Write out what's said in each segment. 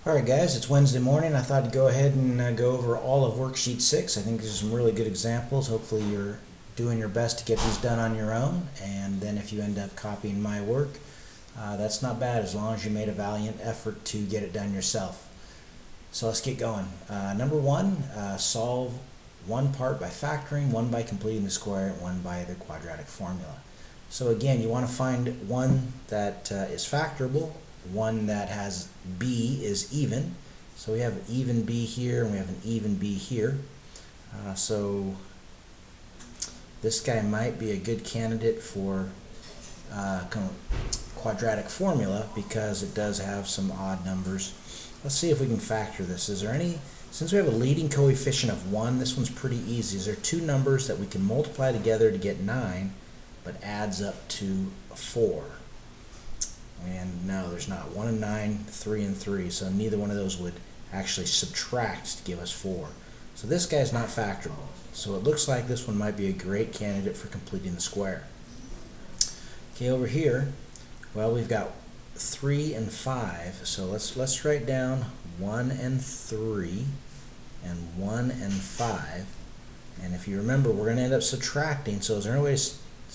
Alright guys, it's Wednesday morning. I thought I'd go ahead and go over all of worksheet 6. I think these are some really good examples. Hopefully you're doing your best to get these done on your own, and then if you end up copying my work, that's not bad as long as you made a valiant effort to get it done yourself. So let's get going. Number 1, solve one part by factoring, one by completing the square, and one by the quadratic formula. So again, you want to find one that is factorable, one that has b is even. So we have an even b here and we have an even b here. So this guy might be a good candidate for quadratic formula because it does have some odd numbers. Let's see if we can factor this. Is there any, since we have a leading coefficient of 1, this one's pretty easy. Is there two numbers that we can multiply together to get 9 but adds up to 4? And no, there's not. 1 and 9, 3 and 3, so neither one of those would actually subtract to give us 4. So this guy's not factorable. So it looks like this one might be a great candidate for completing the square. Okay, over here, well, we've got 3 and 5, so let's write down 1 and 3 and 1 and 5. And if you remember, we're going to end up subtracting, so is there any way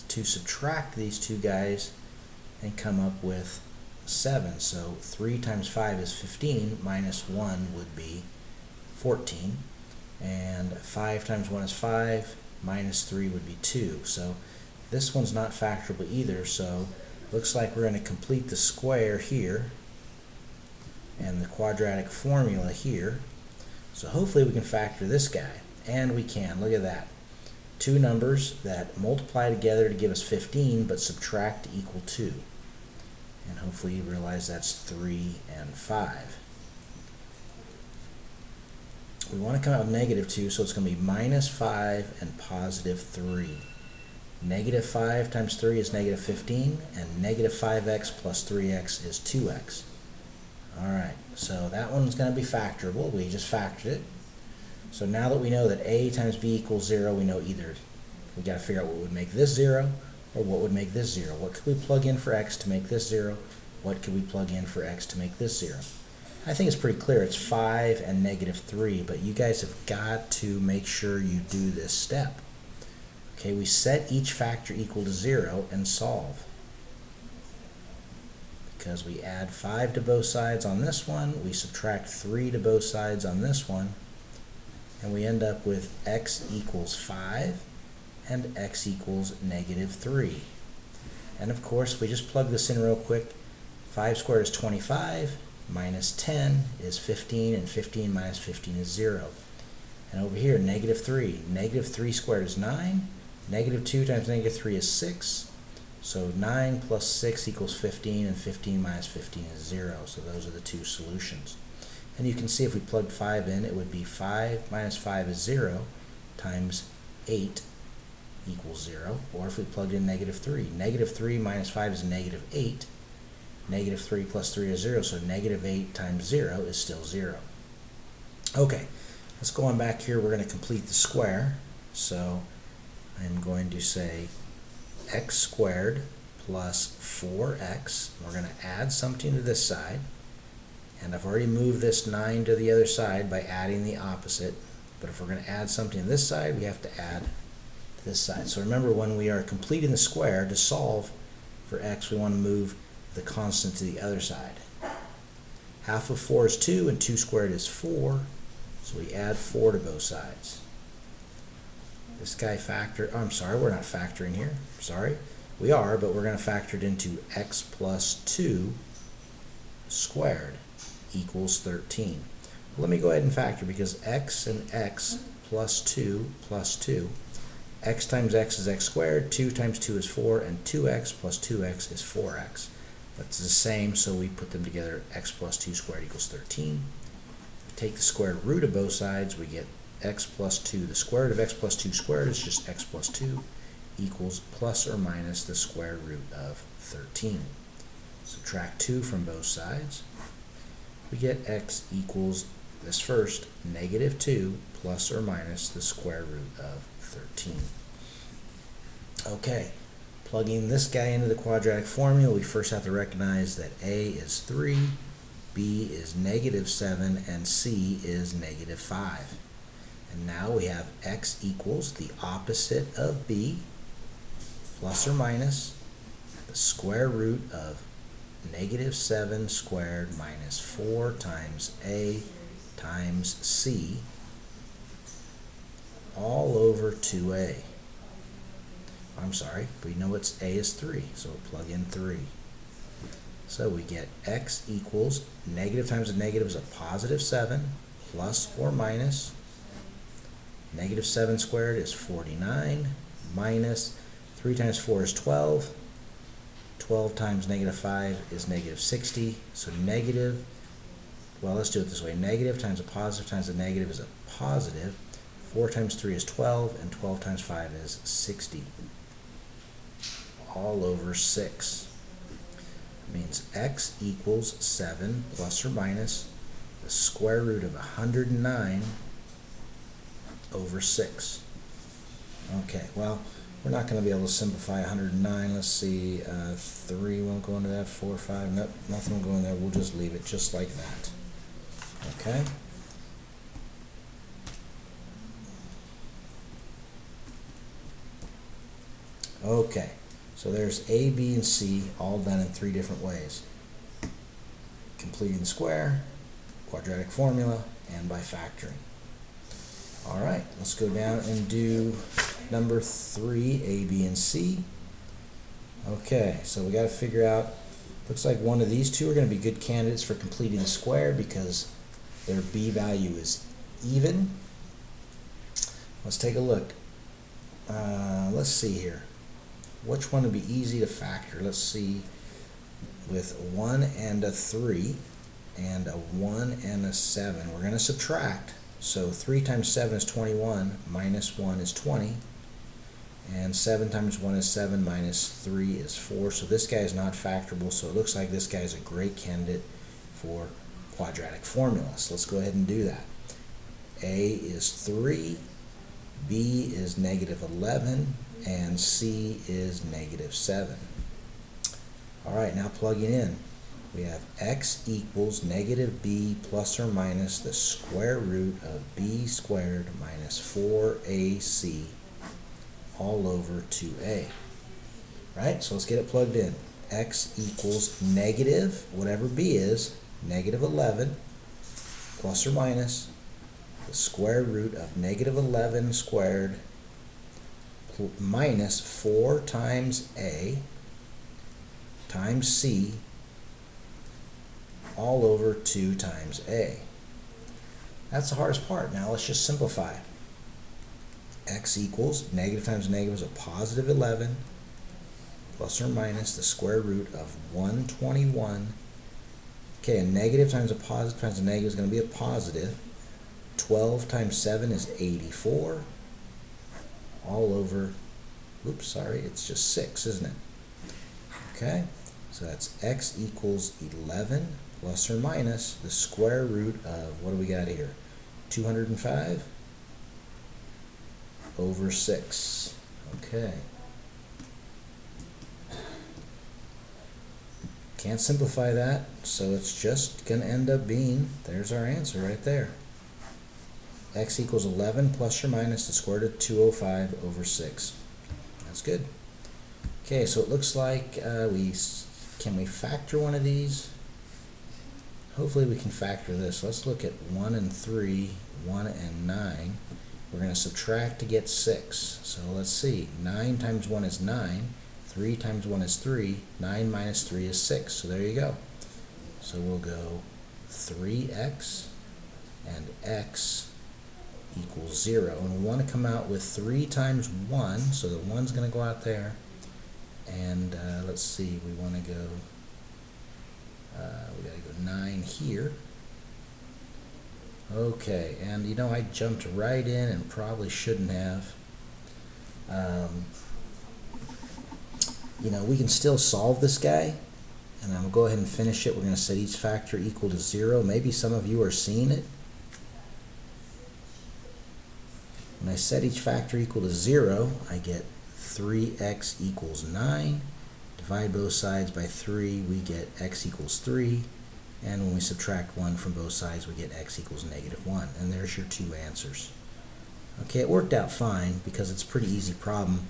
to subtract these two guys and come up with 7? So 3 times 5 is 15, minus 1 would be 14, and 5 times 1 is 5, minus 3 would be 2. So this one's not factorable either, so looks like we're going to complete the square here and the quadratic formula here. So hopefully we can factor this guy, and we can. Look at that. Two numbers that multiply together to give us 15 but subtract to equal 2. And hopefully you realize that's 3 and 5. We want to come out with negative 2, so it's going to be minus 5 and positive 3. Negative 5 times 3 is negative 15, and negative 5x plus 3x is 2x. Alright, so that one's going to be factorable. We just factored it. So now that we know that a times b equals 0, we know either. We've got to figure out what would make this 0 or what would make this 0. What could we plug in for x to make this 0? What could we plug in for x to make this 0? I think it's pretty clear. It's 5 and negative 3, but you guys have got to make sure you do this step. Okay, we set each factor equal to 0 and solve. Because we add 5 to both sides on this one, we subtract 3 to both sides on this one, and we end up with x equals 5 and x equals negative 3. And of course, we just plug this in real quick. 5 squared is 25, minus 10 is 15, and 15 minus 15 is 0. And over here, negative 3. Negative 3 squared is 9. Negative 2 times negative 3 is 6. So 9 plus 6 equals 15, and 15 minus 15 is 0. So those are the two solutions. And you can see if we plugged 5 in, it would be 5 minus 5 is 0 times 8 equals 0. Or if we plugged in negative 3. Negative 3 minus 5 is negative 8. Negative 3 plus 3 is 0, so negative 8 times 0 is still 0. Okay, let's go on back here. We're going to complete the square. So I'm going to say x squared plus 4x. We're going to add something to this side. And I've already moved this 9 to the other side by adding the opposite. But if we're going to add something to this side, we have to add to this side. So remember, when we are completing the square, to solve for x, we want to move the constant to the other side. Half of 4 is 2, and 2 squared is 4. So we add 4 to both sides. This guy factor, oh, I'm sorry, we're not factoring here. Sorry. We are, but we're going to factor it into x plus 2 squared equals 13. Well, let me go ahead and factor, because x and x plus 2 plus 2. X times x is x squared, 2 times 2 is 4, and 2x plus 2x is 4x. But it's the same, so we put them together. X plus 2 squared equals 13. Take the square root of both sides, we get x plus 2. The square root of x plus 2 squared is just x plus 2 equals plus or minus the square root of 13. Subtract 2 from both sides. We get x equals, this first, negative 2 plus or minus the square root of 13. Okay, plugging this guy into the quadratic formula, we first have to recognize that a is 3, B is -7, and C is -5. And now we have x equals the opposite of B, plus or minus the square root of -7 squared minus 4 times A times C, all over 2A. I'm sorry, we know it's A is 3, so we'll plug in 3. So we get x equals negative times a negative is a positive 7, plus or minus -7 squared is 49, minus 3 times 4 is 12. 12 times -5 is -60. So negative, well, let's do it this way. Negative times a positive times a negative is a positive. 4 times 3 is 12, and 12 times 5 is 60. All over 6. Means x equals 7 plus or minus the square root of 109 over 6. Okay, well, we're not going to be able to simplify 109. Let's see, 3 won't go into that, 4, 5, nope, nothing will go in there. We'll just leave it just like that. Okay? Okay, so there's A, B, and C all done in 3 different ways. Completing the square, quadratic formula, and by factoring. All right, let's go down and do number 3, A, B, and C. Okay, so we got to figure out, looks like one of these two are going to be good candidates for completing the square because their B value is even. Let's take a look. Let's see here. Which one would be easy to factor? Let's see, with 1 and a 3 and a 1 and a 7, we're going to subtract. So 3 times 7 is 21, minus 1 is 20, and 7 times 1 is 7, minus 3 is 4. So this guy is not factorable, so it looks like this guy is a great candidate for quadratic formulas. Let's go ahead and do that. A is 3, B is -11, and C is -7. All right, now plugging in. We have x equals -b plus or minus the square root of b squared minus 4ac all over 2a. Right, so let's get it plugged in. X equals negative, whatever b is, -11 plus or minus the square root of -11 squared minus 4 times a times c all over 2 times a. That's the hardest part. Now let's just simplify. X equals negative times negative is a positive 11 plus or minus the square root of 121. Okay, a negative times a positive times a negative is going to be a positive. 12 times 7 is 84 all over, oops, sorry, it's just 6, isn't it? Okay, so that's x equals 11 plus or minus the square root of, what do we got here? 205 over 6. Okay. Can't simplify that, so it's just going to end up being, there's our answer right there. X equals 11 plus or minus the square root of 205 over 6. That's good. Okay, so it looks like can we factor one of these? Hopefully we can factor this. Let's look at 1 and 3, 1 and 9. We're going to subtract to get 6. So let's see. 9 times 1 is 9. 3 times 1 is 3. 9 minus 3 is 6. So there you go. So we'll go 3x and x equals 0. And we want to come out with 3 times 1. So the 1's going to go out there. And let's see. We want to go... we got to go 9 here. Okay, and you know I jumped right in and probably shouldn't have. You know, we can still solve this guy, and I'm going to go ahead and finish it. We're going to set each factor equal to 0. Maybe some of you are seeing it. When I set each factor equal to 0, I get 3x equals 9. Divide both sides by 3, we get x equals 3. And when we subtract 1 from both sides, we get x equals -1. And there's your two answers. Okay, it worked out fine because it's a pretty easy problem.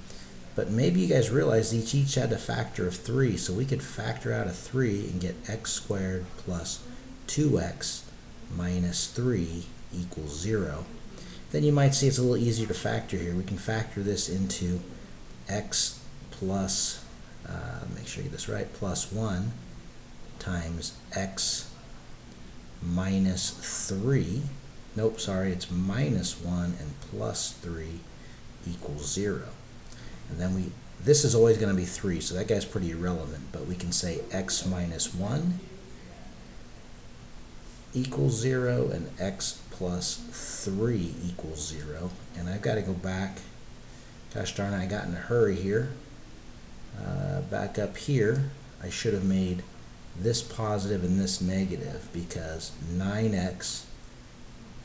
But maybe you guys realized each had a factor of 3, so we could factor out a 3 and get x squared plus 2x minus 3 equals 0. Then you might see it's a little easier to factor here. We can factor this into x plus, make sure I get this right, plus 1 times x minus 3. Nope, sorry, it's minus 1 and plus 3 equals 0. And then this is always going to be 3, so that guy's pretty irrelevant, but we can say x minus 1 equals 0 and x plus 3 equals 0. And I've got to go back, gosh darn it, I got in a hurry here. Back up here, I should have made this positive and this negative, because 9x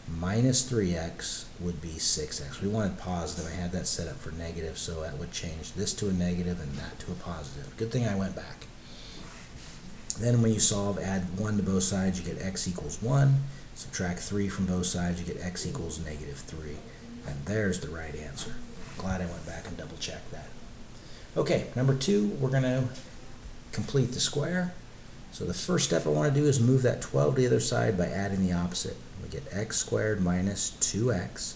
minus 3x would be 6x. We wanted positive. I had that set up for negative, so that would change this to a negative and that to a positive. Good thing I went back. Then when you solve, add 1 to both sides, you get x equals 1. Subtract 3 from both sides, you get x equals -3. And there's the right answer. Glad I went back and double checked that. Okay, number 2, we're going to complete the square. So the first step I want to do is move that 12 to the other side by adding the opposite. We get x squared minus 2x.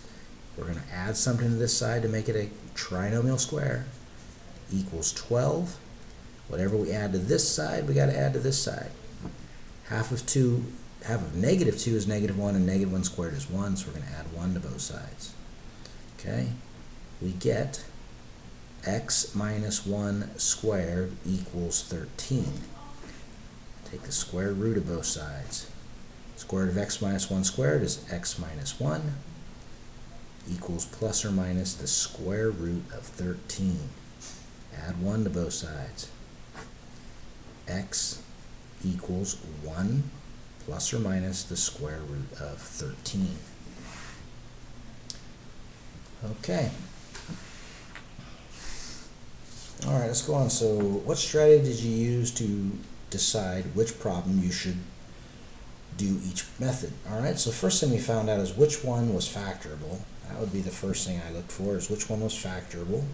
We're going to add something to this side to make it a trinomial square. Equals 12. Whatever we add to this side, we got to add to this side. Half of -2 is -1, and -1 squared is 1, so we're going to add 1 to both sides. Okay? We get x minus 1 squared equals 13. Take the square root of both sides. Square root of x minus 1 squared is x minus 1 equals plus or minus the square root of 13. Add 1 to both sides. X equals 1 plus or minus the square root of 13. Okay. All right, let's go on. So what strategy did you use to decide which problem you should do each method? All right, so first thing we found out is which one was factorable. That would be the first thing I looked for, is which one was factorable.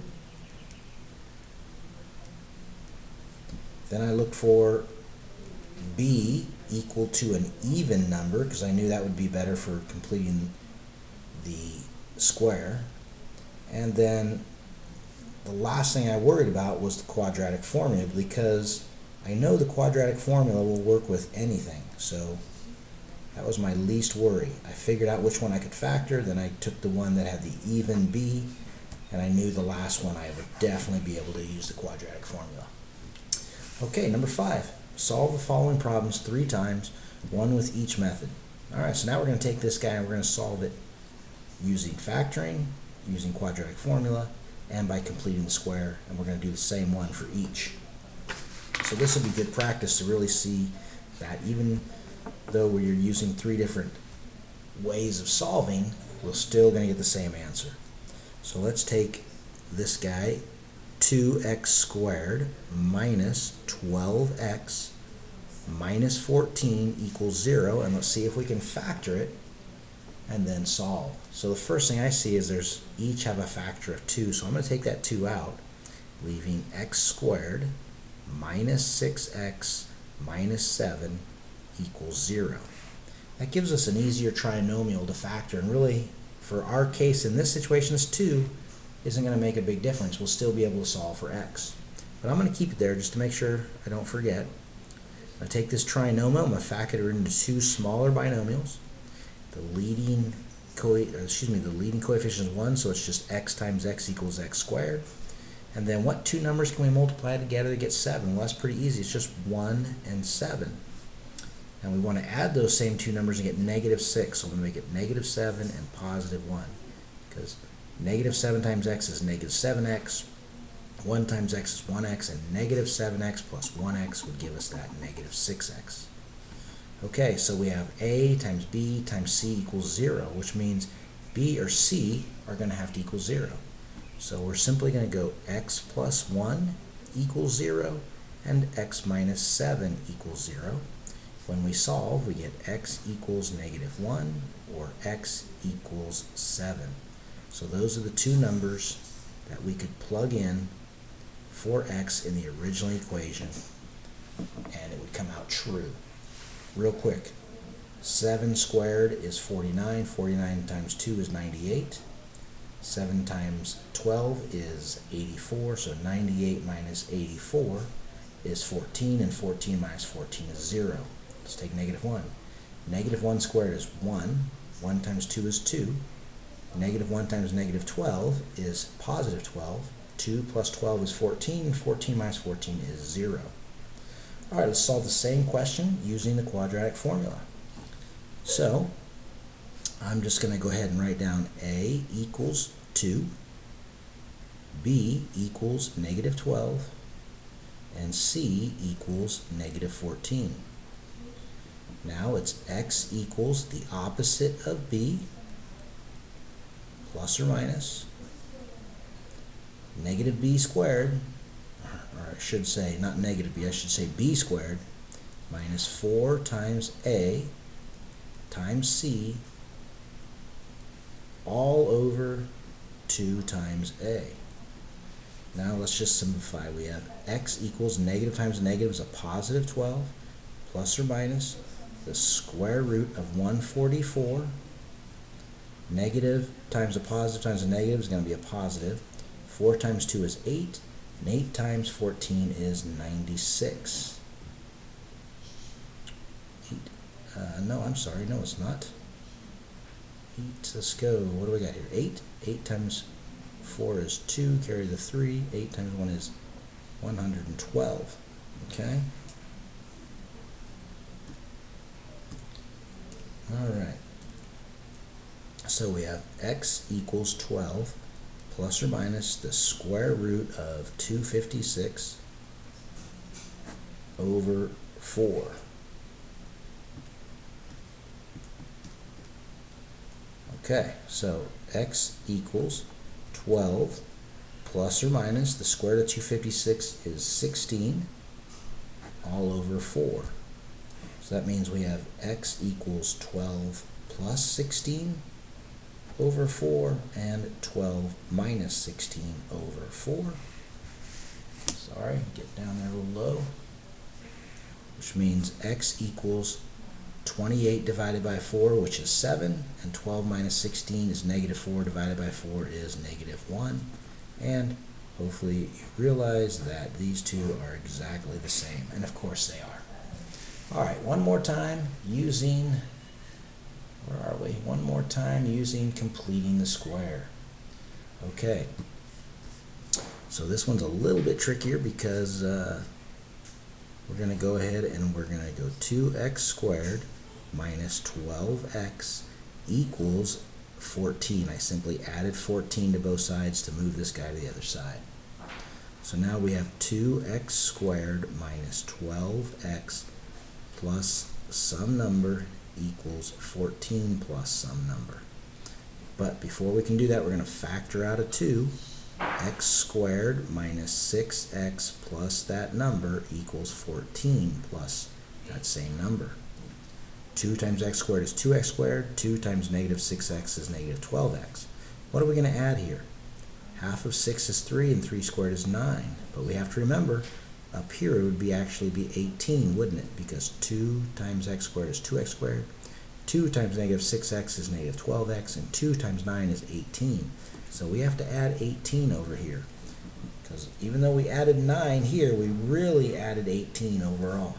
Then I looked for b equal to an even number, because I knew that would be better for completing the square. And then the last thing I worried about was the quadratic formula, because I know the quadratic formula will work with anything. So that was my least worry. I figured out which one I could factor, then I took the one that had the even b, and I knew the last one I would definitely be able to use the quadratic formula. Okay, number 5. Solve the following problems 3 times, one with each method. Alright, so now we're going to take this guy and we're going to solve it using factoring, using quadratic formula, and by completing the square, and we're going to do the same one for each. So this will be good practice to really see that even though we're using 3 different ways of solving, we're still going to get the same answer. So let's take this guy, 2x squared minus 12x minus 14 equals 0, and let's see if we can factor it and then solve. So the first thing I see is there's each have a factor of 2, so I'm going to take that 2 out, leaving x squared minus 6x minus 7 equals 0. That gives us an easier trinomial to factor, and really for our case in this situation, this 2 isn't going to make a big difference. We'll still be able to solve for x. But I'm going to keep it there just to make sure I don't forget. I take this trinomial, I'm going to factor it into 2 smaller binomials. The leading coefficient is 1, so it's just x times x equals x squared. And then what 2 numbers can we multiply together to get 7? Well, that's pretty easy. It's just 1 and 7. And we want to add those same 2 numbers and get -6. So I'm going to make it -7 and +1. Because -7 times x is -7x. 1 times x is 1x, and -7x plus 1x would give us that -6x. Okay, so we have a times b times c equals 0, which means b or c are going to have to equal 0. So we're simply going to go x plus 1 equals 0 and x minus 7 equals 0. When we solve, we get x equals -1 or x equals 7. So those are the two numbers that we could plug in for x in the original equation, and it would come out true. Real quick, 7 squared is 49. 49 times 2 is 98. 7 times 12 is 84, so 98 minus 84 is 14, and 14 minus 14 is 0. Let's take -1. -1 squared is 1. 1 times 2 is 2. -1 times -12 is +12. 2 plus 12 is 14, and 14 minus 14 is 0. All right, let's solve the same question using the quadratic formula. So I'm just going to go ahead and write down A equals 2, B equals -12, and C equals -14. Now it's x equals the opposite of b, plus or minus, -b squared, or I should say not -b, I should say b squared, minus 4 times a times c, all over 2 times a. Now let's just simplify. We have x equals negative times negative is a +12, plus or minus the square root of 144. Negative times a positive times a negative is going to be a positive. 4 times 2 is 8, and 8 times 14 is 96. No, I'm sorry, no it's not. 8, let's go, what do we got here? 8. 8 times 4 is 2, carry the 3. 8 times 1 is 112. Okay? Alright. So we have x equals 12 plus or minus the square root of 256 over 4. Okay, so x equals 12 plus or minus the square root of 256 is 16 all over 4. So that means we have x equals 12 plus 16 over 4 and 12 minus 16 over 4. Sorry, get down there a little low. Which means x equals 28 divided by 4, which is 7, and 12 minus 16 is -4 divided by 4 is -1. And hopefully you realize that these two are exactly the same, and of course they are. Alright, one more time using, where are we? One more time using completing the square. Okay, so this one's a little bit trickier because we're going to go ahead and we're going to go 2x squared minus 12x equals 14. I simply added 14 to both sides to move this guy to the other side. So now we have 2x squared minus 12x plus some number equals 14 plus some number. But before we can do that, we're going to factor out a 2. X squared minus 6x plus that number equals 14 plus that same number. 2 times x squared is 2x squared. 2 times -6x is -12x. What are we going to add here? Half of 6 is 3, and 3 squared is 9. But we have to remember, up here it would actually be 18, wouldn't it? Because 2 times x squared is 2x squared. 2 times -6x is -12x, and 2 times 9 is 18. So we have to add 18 over here. Because even though we added 9 here, we really added 18 overall.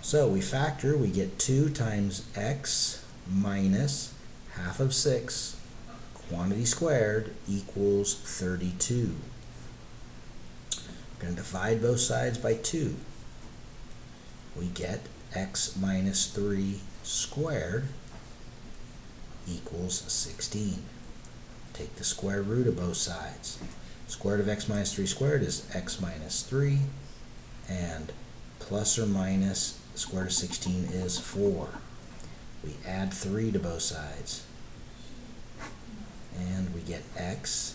So we factor, we get 2 times x minus half of 6, quantity squared, equals 32. We're going to divide both sides by 2. We get x minus 3 squared equals 16. Take the square root of both sides. Square root of x minus 3 squared is x minus 3, and plus or minus square root of 16 is 4. We add 3 to both sides, and we get x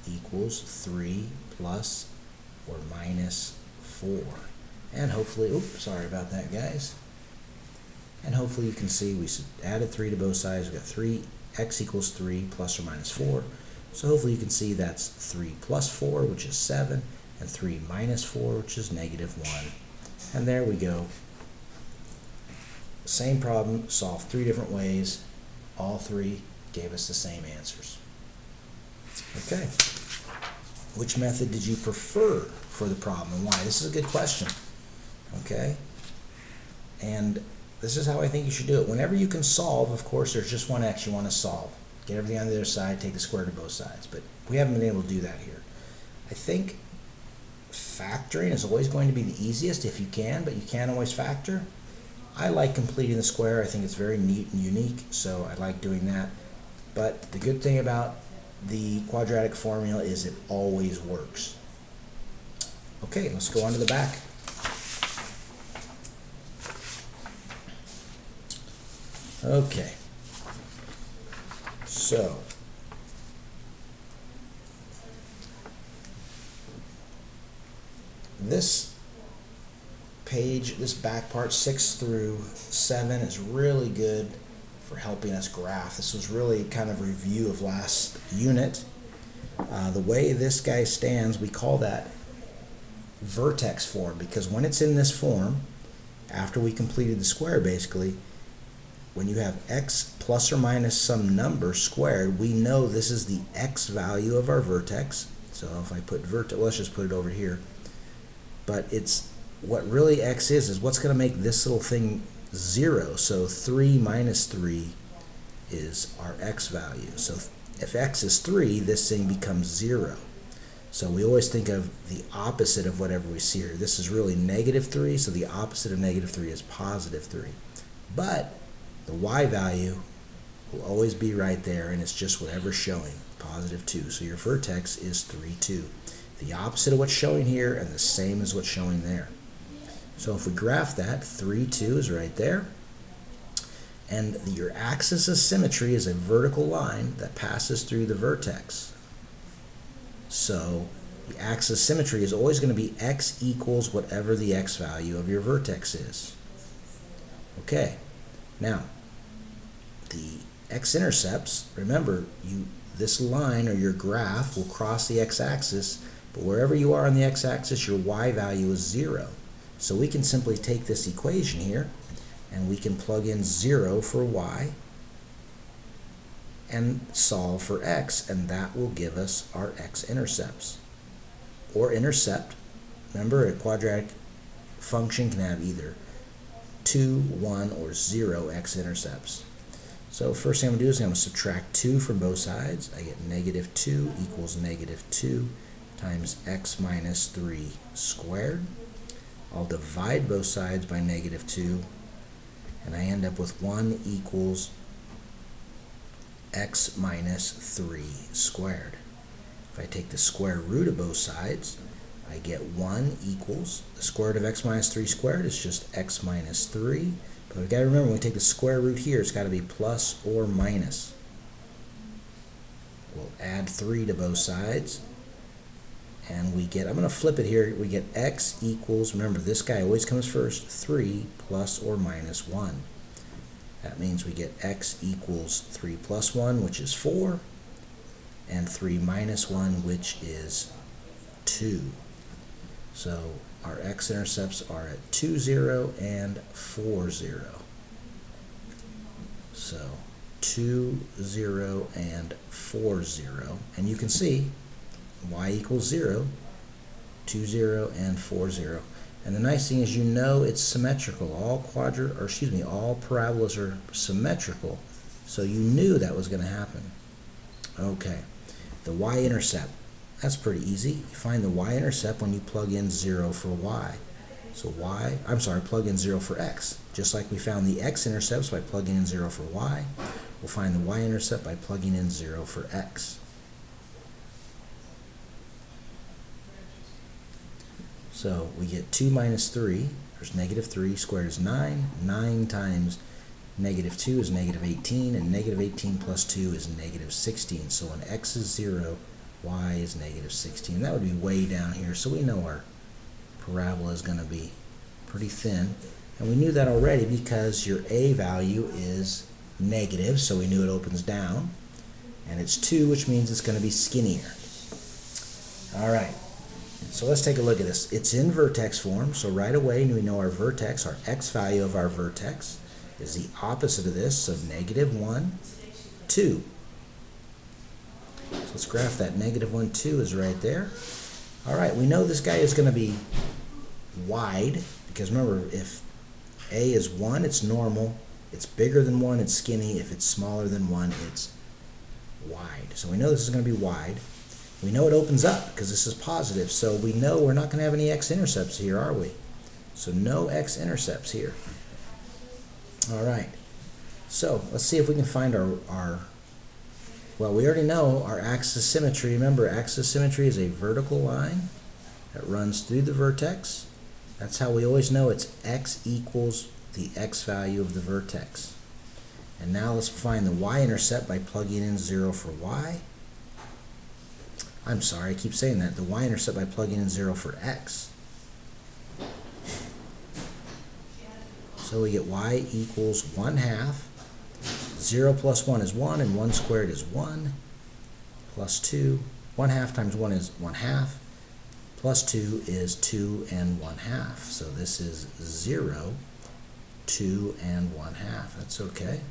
equals 3 plus or minus 4. And hopefully, oops, sorry about that guys, And hopefully you can see we added 3 to both sides. We've got 3, x equals 3 plus or minus 4. So hopefully you can see that's 3 plus 4, which is 7, and 3 minus 4, which is negative 1. And there we go. Same problem, solved 3 different ways. All 3 gave us the same answers. Okay. Which method did you prefer for the problem and why? This is a good question. Okay. And this is how I think you should do it. Whenever you can solve, of course, there's just one x you want to solve. Get everything on the other side, take the square root of both sides. But we haven't been able to do that here. I think factoring is always going to be the easiest if you can, but you can't always factor. I like completing the square. I think it's very neat and unique, so I like doing that. But the good thing about the quadratic formula is it always works. Okay, let's go on to the back. Okay, so this page, this back part 6 through 7 is really good for helping us graph. This was really kind of a review of last unit. The way this guy stands, we call that vertex form, because when it's in this form, after we completed the square basically, when you have x plus or minus some number squared, we know this is the x value of our vertex. So if I put vertex, well, let's just put it over here. But it's what really x is what's going to make this little thing 0. So 3 minus 3 is our x value. So if x is 3, this thing becomes 0. So we always think of the opposite of whatever we see here. This is really negative 3, so the opposite of negative 3 is positive 3. But the y value will always be right there, and it's just whatever's showing, positive 2. So your vertex is 3, 2. The opposite of what's showing here and the same as what's showing there. So if we graph that, 3, 2 is right there. And your axis of symmetry is a vertical line that passes through the vertex. So the axis of symmetry is always going to be x equals whatever the x value of your vertex is. Okay, now the x-intercepts, remember, this line or your graph will cross the x-axis, but wherever you are on the x-axis, your y value is 0. So we can simply take this equation here and we can plug in 0 for y and solve for x, and that will give us our x-intercepts. Or intercept, remember a quadratic function can have either 2, 1, or 0 x-intercepts. So first thing I'm going to do is I'm going to subtract 2 from both sides. I get negative 2 equals negative 2 times x minus 3 squared. I'll divide both sides by negative 2, and I end up with 1 equals x minus 3 squared. If I take the square root of both sides, I get 1 equals, the square root of x minus 3 squared is just x minus 3. But we've got to remember, when we take the square root here, it's got to be plus or minus. We'll add 3 to both sides, and we get, I'm going to flip it here, we get x equals, remember this guy always comes first, 3 plus or minus 1. That means we get x equals 3 plus 1, which is 4, and 3 minus 1, which is 2. So our x-intercepts are at 2, 0 and 4, 0. So 2, 0 and 4, 0. And you can see y equals 0, 2, 0 and 4, 0. And the nice thing is, you know, it's symmetrical. All parabolas are symmetrical. So you knew that was going to happen. Okay. The y-intercept. That's pretty easy. You find the y-intercept when you plug in 0 for y. So plug in 0 for x. Just like we found the x-intercepts by plugging in 0 for y, we'll find the y-intercept by plugging in 0 for x. So we get 2 minus 3, there's negative 3, squared is 9. 9 times negative 2 is negative 18, and negative 18 plus 2 is negative 16. So when x is 0, y is negative 16. That would be way down here, so we know our parabola is going to be pretty thin. And we knew that already because your A value is negative, so we knew it opens down. And it's 2, which means it's going to be skinnier. All right, so let's take a look at this. It's in vertex form, so right away we know our vertex, our x value of our vertex, is the opposite of this, so -1, 2. So let's graph that. -1, 2 is right there. All right, we know this guy is going to be wide, because remember, if A is 1, it's normal. It's bigger than 1, it's skinny. If it's smaller than 1, it's wide. So we know this is going to be wide. We know it opens up because this is positive, so we know we're not going to have any x-intercepts here, are we? So no x-intercepts here. All right, so let's see if we can find our well, we already know our axis symmetry. Remember, axis symmetry is a vertical line that runs through the vertex. That's how we always know it's x equals the x value of the vertex. And now let's find the y-intercept by plugging in 0 for y. I'm sorry, I keep saying that. The y-intercept by plugging in 0 for x. So we get y equals 1/2. 0 plus 1 is 1, and 1 squared is 1, plus 2. 1/2 times 1 is 1/2, plus 2 is 2 and 1/2. So this is 0, 2 and 1/2. That's okay.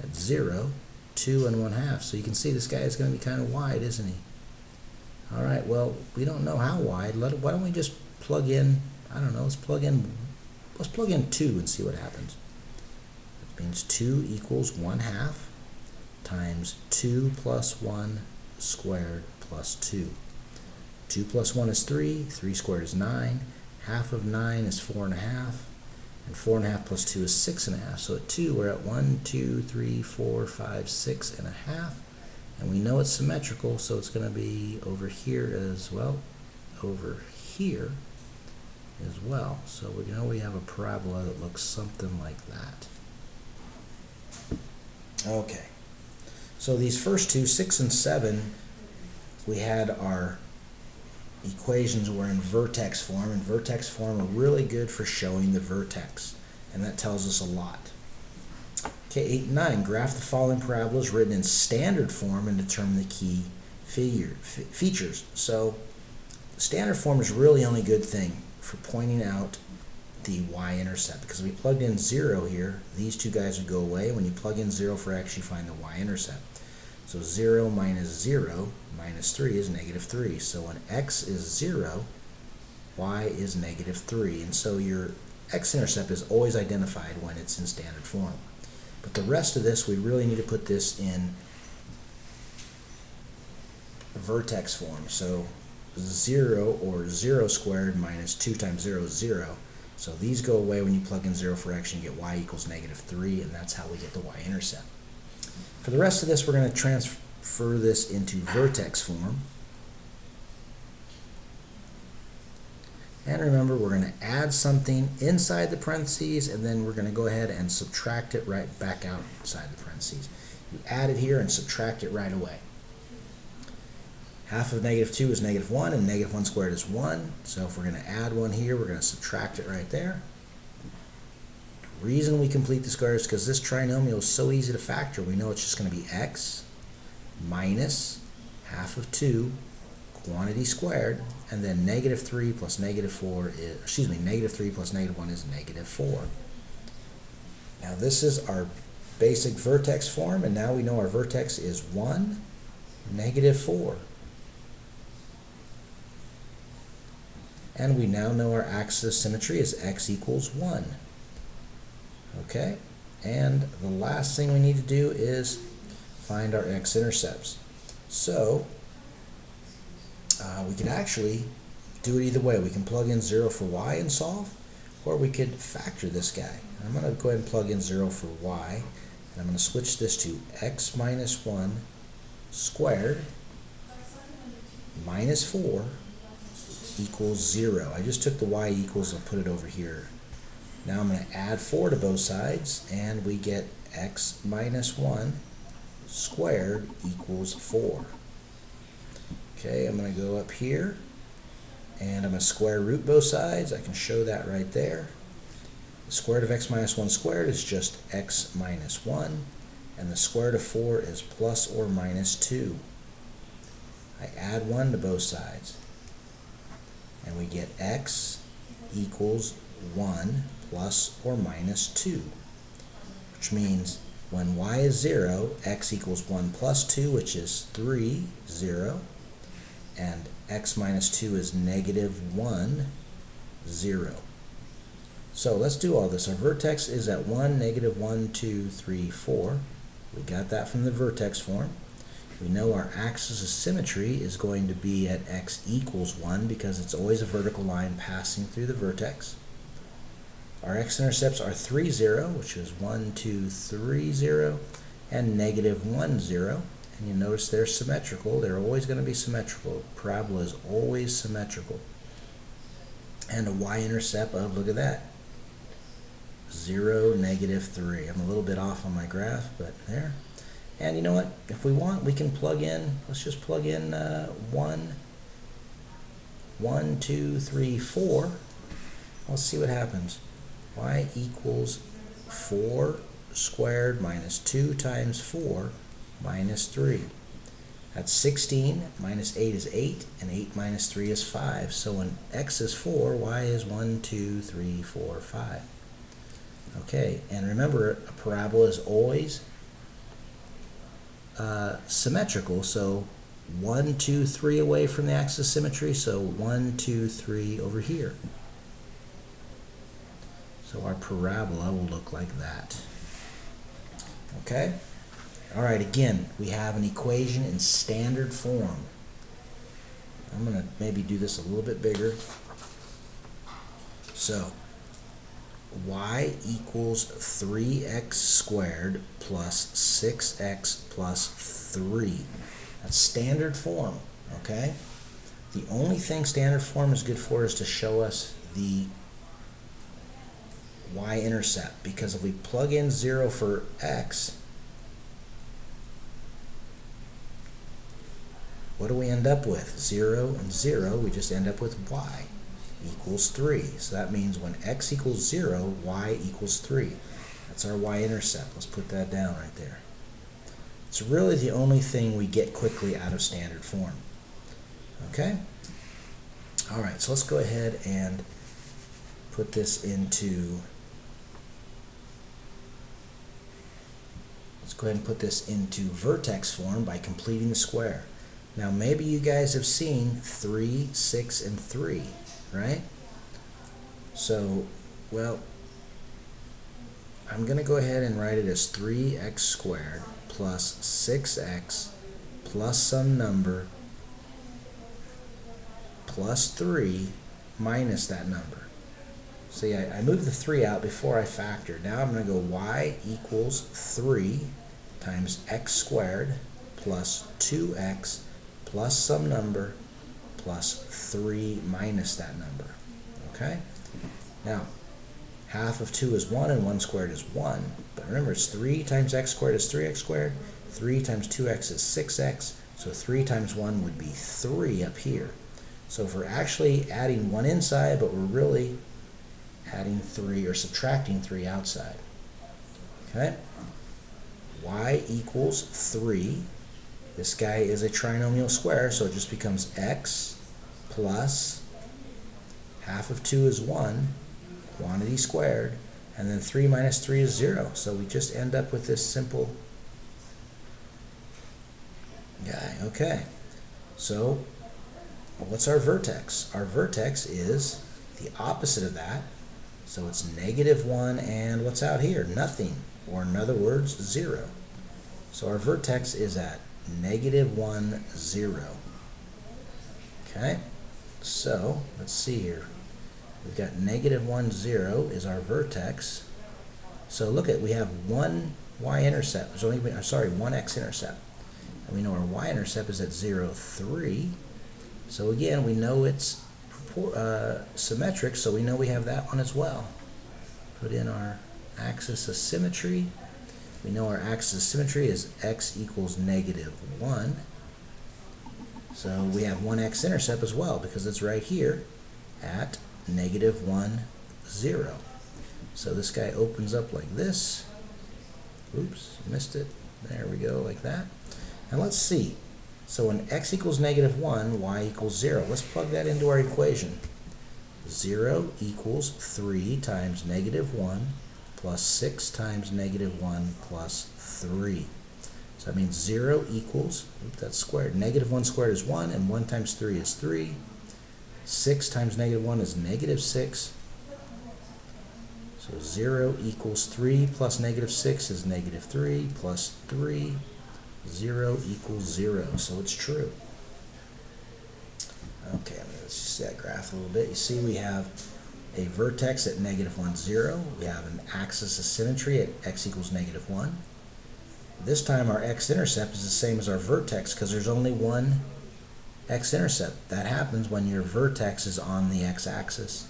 That's 0, 2 and 1/2. So you can see this guy is going to be kind of wide, isn't he? All right, well, we don't know how wide. Why don't we just plug in, I don't know, let's plug in 2 and see what happens. That means 2 equals 1/2 times 2 plus 1 squared plus 2. 2 plus 1 is 3, 3 squared is 9, half of 9 is 4.5, and 4.5 plus 2 is 6.5. So at 2, we're at 1, 2, 3, 4, 5, 6.5. And we know it's symmetrical, so it's going to be over here as well, over here as well. So we know we have a parabola that looks something like that. Okay, so these first two, 6 and 7, we had our equations were in vertex form, and vertex form are really good for showing the vertex, and that tells us a lot. Okay, 8 and 9, graph the following parabolas written in standard form and determine the key features. So standard form is really only good thing for pointing out the y-intercept, because if we plugged in 0 here, these two guys would go away. When you plug in 0 for x, you find the y-intercept. So 0 minus 0 minus 3 is -3. So when x is 0, y is -3. And so your x-intercept is always identified when it's in standard form. But the rest of this, we really need to put this in vertex form. So 0, or 0 squared minus 2 times 0 is 0. So these go away when you plug in 0 for x, and you get y equals -3, and that's how we get the y-intercept. For the rest of this, we're going to transfer this into vertex form. And remember, we're going to add something inside the parentheses, and then we're going to go ahead and subtract it right back outside the parentheses. You add it here and subtract it right away. Half of -2 is -1, and -1 squared is 1. So if we're going to add 1 here, we're going to subtract it right there. The reason we complete the squares is because this trinomial is so easy to factor. We know it's just going to be x minus half of 2 quantity squared, and then -3 plus -4 is, -3 plus -1 is -4. Now this is our basic vertex form, and now we know our vertex is 1, -4. And we now know our axis of symmetry is x equals 1. Okay, and the last thing we need to do is find our x-intercepts. So we can actually do it either way. We can plug in 0 for y and solve, or we could factor this guy. I'm going to go ahead and plug in 0 for y, and I'm going to switch this to x minus 1 squared minus 4 equals 0. I just took the y equals and put it over here. Now I'm going to add 4 to both sides, and we get x minus 1 squared equals 4. Okay, I'm going to go up here, and I'm going to square root both sides. I can show that right there. The square root of x minus 1 squared is just x minus 1, and the square root of 4 is plus or minus 2. I add 1 to both sides, and we get x equals 1 plus or minus 2, which means when y is 0, x equals 1 plus 2, which is 3, 0, and x minus 2 is negative 1, 0. So let's do all this. Our vertex is at 1, negative 1, 2, 3, 4. We got that from the vertex form. We know our axis of symmetry is going to be at x equals 1 because it's always a vertical line passing through the vertex. Our x-intercepts are 3, 0, which is 1, 2, 3, 0, and negative 1, 0. And you notice they're symmetrical. They're always going to be symmetrical. Parabola is always symmetrical. And a y-intercept of, look at that, 0, negative 3. I'm a little bit off on my graph, but there. And you know what? If we want, we can plug in, let's just plug in 1, 2, 3, 4. Let's see what happens. Y equals 4 squared minus 2 times 4 minus 3. That's 16, minus 8 is 8, and 8 minus 3 is 5. So when x is 4, y is 1, 2, 3, 4, 5. Okay, and remember, a parabola is always symmetrical, so 1, 2, 3 away from the axis of symmetry, so 1, 2, 3 over here. So our parabola will look like that. Okay? All right, again, we have an equation in standard form. I'm going to maybe do this a little bit bigger. So, y equals 3x squared plus 6x plus 3. That's standard form, okay? The only thing standard form is good for is to show us the y-intercept, because if we plug in 0 for x, what do we end up with? 0 and 0, we just end up with y equals 3. So that means when x equals 0, y equals 3. That's our y-intercept. Let's put that down right there. It's really the only thing we get quickly out of standard form. Okay? All right, so let's go ahead and put this into vertex form by completing the square. Now maybe you guys have seen 3, 6, and 3, right? So, well, I'm going to go ahead and write it as 3x squared plus 6x plus some number plus 3 minus that number. See, I moved the 3 out before I factored. Now I'm going to go y equals 3 times x squared plus 2x plus some number plus 3 minus that number. Okay? Now, half of 2 is 1 and 1 squared is 1. But remember, it's 3 times x squared is 3x squared. 3 times 2x is 6x. So 3 times 1 would be 3 up here. So if we're actually adding 1 inside, but we're really adding 3 or subtracting 3 outside. Okay? Y equals 3. This guy is a trinomial square, so it just becomes x plus half of 2 is 1, quantity squared, and then 3 minus 3 is 0. So we just end up with this simple guy. Okay, so what's our vertex? Our vertex is the opposite of that. So it's negative 1 and what's out here? Nothing, or in other words, 0. So our vertex is at negative 1, 0. Okay, so let's see here. We've got negative 1, 0 is our vertex. So look at, we have one y-intercept. There's only, one x-intercept. And we know our y-intercept is at 0, 3. So again, we know it's symmetric, so we know we have that one as well. Put in our axis of symmetry. We know our axis of symmetry is x equals negative 1. So we have one x-intercept as well because it's right here at negative 1, 0. So this guy opens up like this. Oops, missed it. There we go, like that. And let's see. So when x equals -1, y equals 0. Let's plug that into our equation. 0 equals 3 times -1 plus 6 times -1 plus 3. So that means 0 equals, that's squared. -1 squared is 1, and 1 times 3 is 3. 6 times -1 is -6. So 0 equals 3 plus -6 is -3 plus 3. 0 equals 0, so it's true. Okay, let's just see that graph a little bit. You see we have a vertex at -1, 0. We have an axis of symmetry at x equals -1. This time our x-intercept is the same as our vertex because there's only one x-intercept. That happens when your vertex is on the x-axis,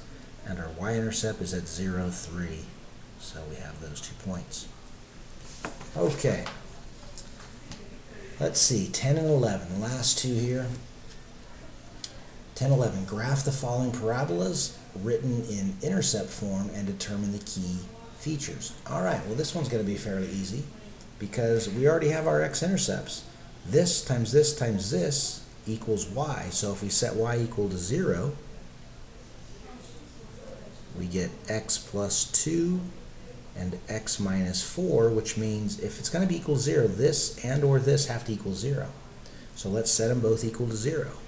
and our y-intercept is at 0, 3. So we have those 2 points. Okay. Let's see, 10 and 11, the last two here. 10, 11, graph the following parabolas written in intercept form and determine the key features. All right, well this one's going to be fairly easy because we already have our x-intercepts. This times this times this equals y. So if we set y equal to 0, we get x plus 2 and x minus 4, which means if it's going to be equal to 0, this and or this have to equal 0. So let's set them both equal to 0.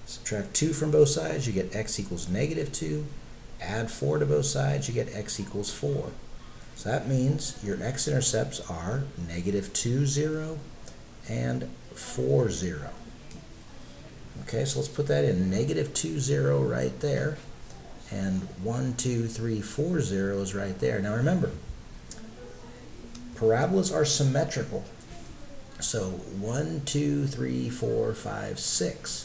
Subtract 2 from both sides, you get x equals -2. Add 4 to both sides, you get x equals 4. So that means your x-intercepts are -2, 0 and 4, 0. Okay, so let's put that in. -2, 0 right there, and 1, 2, 3, 4 zeros right there. Now remember, parabolas are symmetrical. So 1, 2, 3, 4, 5, 6.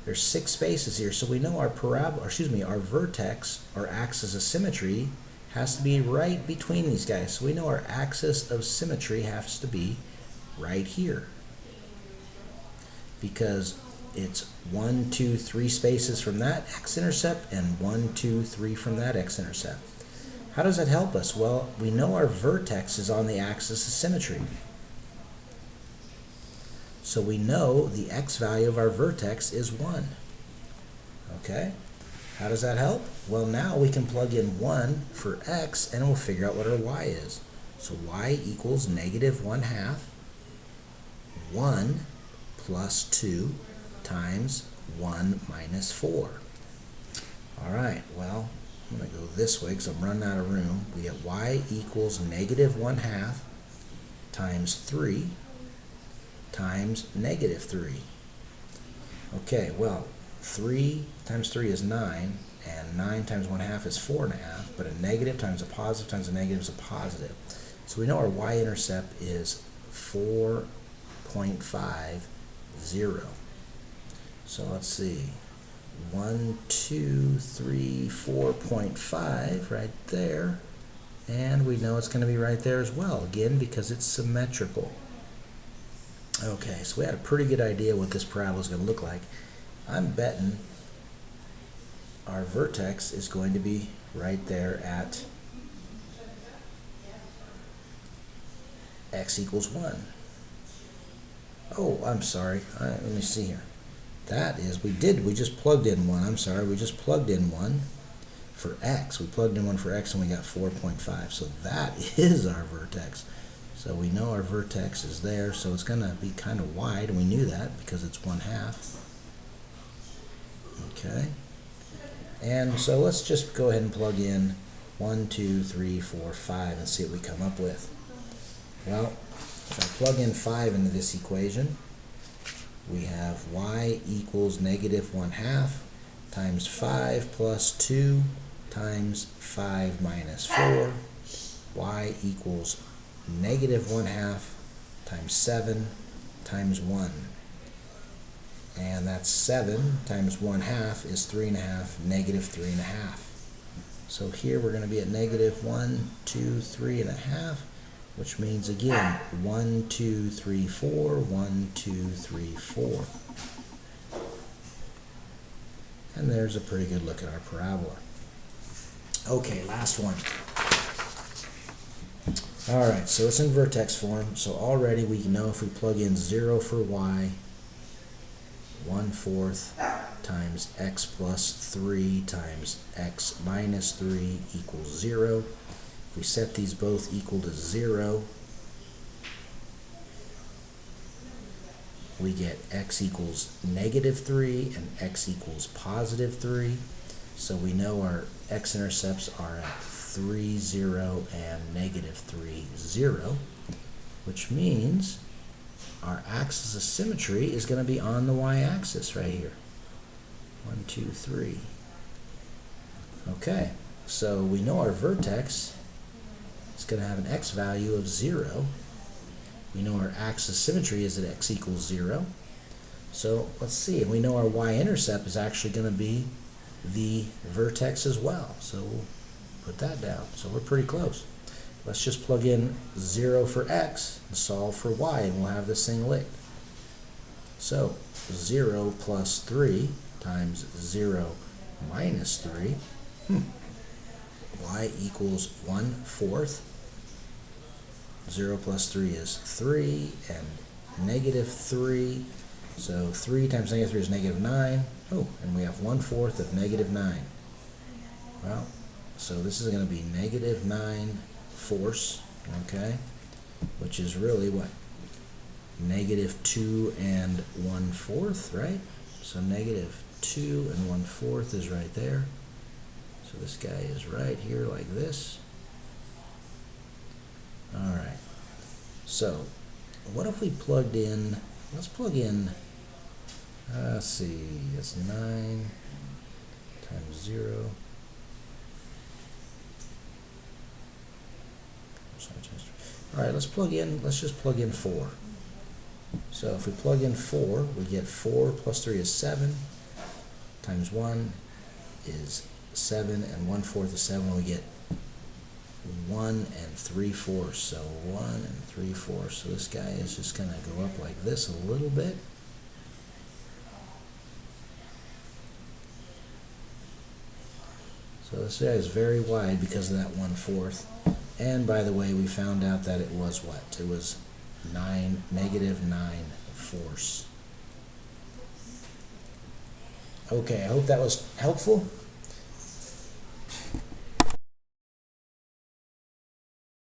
There's 6 spaces here, so we know our our vertex, our axis of symmetry, has to be right between these guys. So we know our axis of symmetry has to be right here, because it's 1, 2, 3 spaces from that x-intercept and 1, 2, 3 from that x-intercept. How does that help us? Well, we know our vertex is on the axis of symmetry. So we know the x value of our vertex is 1. Okay? How does that help? Well, now we can plug in 1 for x and we'll figure out what our y is. So y equals -1/2, 1 plus 2 times 1 minus 4. All right, well, I'm going to go this way because I'm running out of room. We get y equals -1/2 times 3 times -3. Okay, well, 3 times 3 is 9, and 9 times 1/2 is 4.5, but a negative times a positive times a negative is a positive. So we know our y-intercept is 4.50. So let's see, 1, 2, 3, 4.5 right there, and we know it's going to be right there as well, again because it's symmetrical. Okay, so we had a pretty good idea what this parabola is going to look like. I'm betting our vertex is going to be right there at x equals 1. Oh, I'm sorry. Let me see here. That is, we just plugged in 1. I'm sorry, we just plugged in 1 for x. We plugged in 1 for x and we got 4.5. So that is our vertex. So we know our vertex is there, so it's going to be kind of wide, and we knew that because it's 1/2. Okay. And so let's just go ahead and plug in 1, 2, 3, 4, 5 and see what we come up with. Well, if I plug in 5 into this equation, we have y equals -1/2 times 5 plus 2 times 5 minus 4. Y equals -1/2 times 7 times 1. And that's 7 times 1/2 is 3.5, -3.5. So here we're going to be at -1, 2, 3.5, which means again 1, 2, 3, 4, 1, 2, 3, 4. And there's a pretty good look at our parabola. Okay, last one. All right, so it's in vertex form, so already we know if we plug in 0 for y, 1/4 times x plus 3 times x minus 3 equals 0. If we set these both equal to 0, we get x equals -3 and x equals +3. So we know our x-intercepts are at 3, 0, and -3, 0, which means our axis of symmetry is going to be on the y-axis right here. 1, 2, 3. Okay, so we know our vertex is going to have an x value of 0. We know our axis of symmetry is at x equals 0. So let's see, and we know our y-intercept is actually going to be the vertex as well. So we'll put that down. So we're pretty close. Let's just plug in 0 for x and solve for y, and we'll have this thing licked. So 0 plus 3 times 0 minus 3, y equals 1/4. 0 plus 3 is 3, and -3. So 3 times -3 is -9. Oh, and we have 1/4 of -9. Well, so this is going to be -9 force, okay, which is really what? -2 and 1/4, right? So -2 and 1/4 is right there. So this guy is right here like this. All right. So what if we plugged in, let's plug in, let's see, it's 9 times 0. All right, let's just plug in 4. So if we plug in 4, we get 4 plus 3 is 7, times 1 is 7, and 1/4 is 7, we get 1 3/4. So 1 3/4. So this guy is just going to go up like this a little bit. So this guy is very wide because of that 1/4. And by the way, we found out that it was what? It was -9 force. Okay, I hope that was helpful.